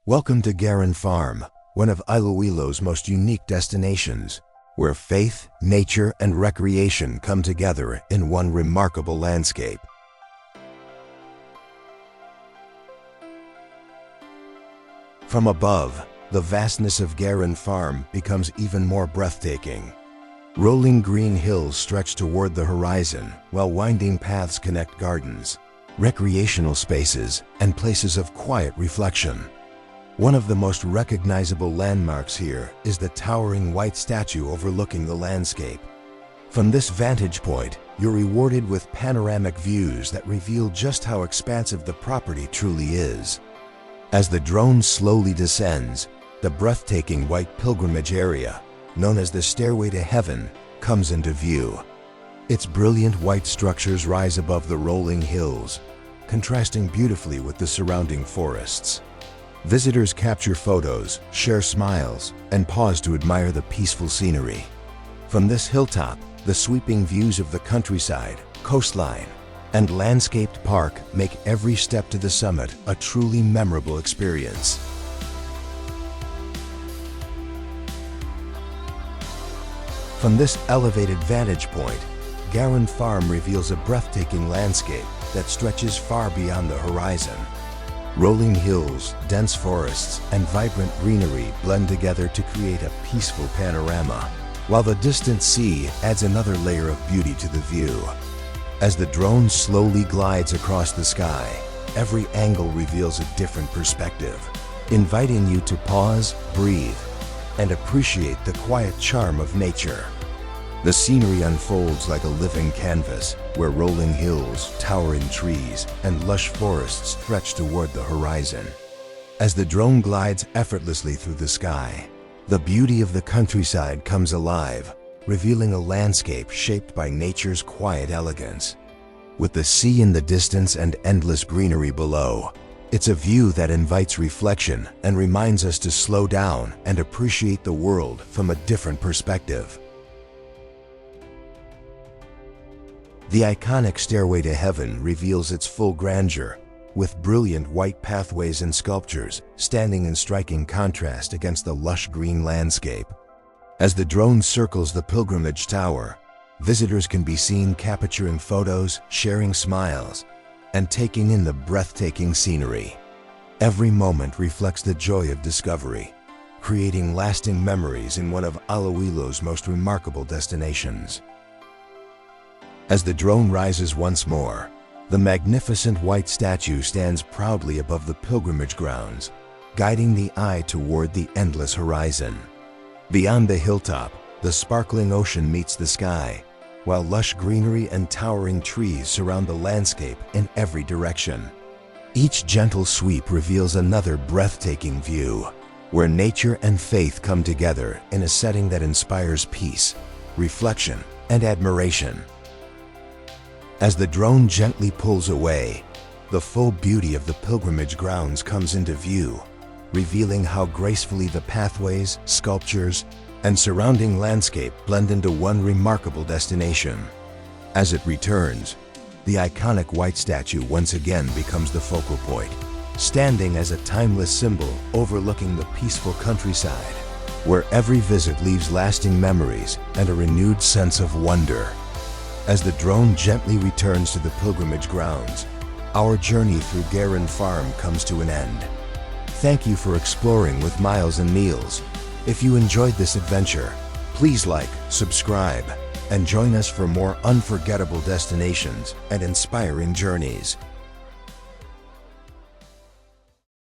Welcome to Garin Farm, one of Iloilo's most unique destinations, where faith, nature, and recreation come together in one remarkable landscape. From above, the vastness of Garin Farm becomes even more breathtaking. Rolling green hills stretch toward the horizon, while winding paths connect gardens, recreational spaces, and places of quiet reflection. One of the most recognizable landmarks here is the towering white statue overlooking the landscape. From this vantage point, you're rewarded with panoramic views that reveal just how expansive the property truly is. As the drone slowly descends, the breathtaking white pilgrimage area, known as the Stairway to Heaven, comes into view. Its brilliant white structures rise above the rolling hills, contrasting beautifully with the surrounding forests. Visitors capture photos, share smiles, and pause to admire the peaceful scenery. From this hilltop, the sweeping views of the countryside, coastline, and landscaped park make every step to the summit a truly memorable experience. From this elevated vantage point, Garin Farm reveals a breathtaking landscape that stretches far beyond the horizon. Rolling hills, dense forests, and vibrant greenery blend together to create a peaceful panorama, while the distant sea adds another layer of beauty to the view. As the drone slowly glides across the sky, every angle reveals a different perspective, inviting you to pause, breathe, and appreciate the quiet charm of nature. The scenery unfolds like a living canvas, where rolling hills, towering trees, and lush forests stretch toward the horizon. As the drone glides effortlessly through the sky, the beauty of the countryside comes alive, revealing a landscape shaped by nature's quiet elegance. With the sea in the distance and endless greenery below, it's a view that invites reflection and reminds us to slow down and appreciate the world from a different perspective. The iconic Stairway to Heaven reveals its full grandeur, with brilliant white pathways and sculptures standing in striking contrast against the lush green landscape. As the drone circles the pilgrimage tower, visitors can be seen capturing photos, sharing smiles, and taking in the breathtaking scenery. Every moment reflects the joy of discovery, creating lasting memories in one of Iloilo's most remarkable destinations. As the drone rises once more, the magnificent white statue stands proudly above the pilgrimage grounds, guiding the eye toward the endless horizon. Beyond the hilltop, the sparkling ocean meets the sky, while lush greenery and towering trees surround the landscape in every direction. Each gentle sweep reveals another breathtaking view, where nature and faith come together in a setting that inspires peace, reflection, and admiration. As the drone gently pulls away, the full beauty of the pilgrimage grounds comes into view, revealing how gracefully the pathways, sculptures, and surrounding landscape blend into one remarkable destination. As it returns, the iconic white statue once again becomes the focal point, standing as a timeless symbol overlooking the peaceful countryside, where every visit leaves lasting memories and a renewed sense of wonder. As the drone gently returns to the pilgrimage grounds, our journey through Garin Farm comes to an end. Thank you for exploring with Miles and Niels. If you enjoyed this adventure, please like, subscribe, and join us for more unforgettable destinations and inspiring journeys.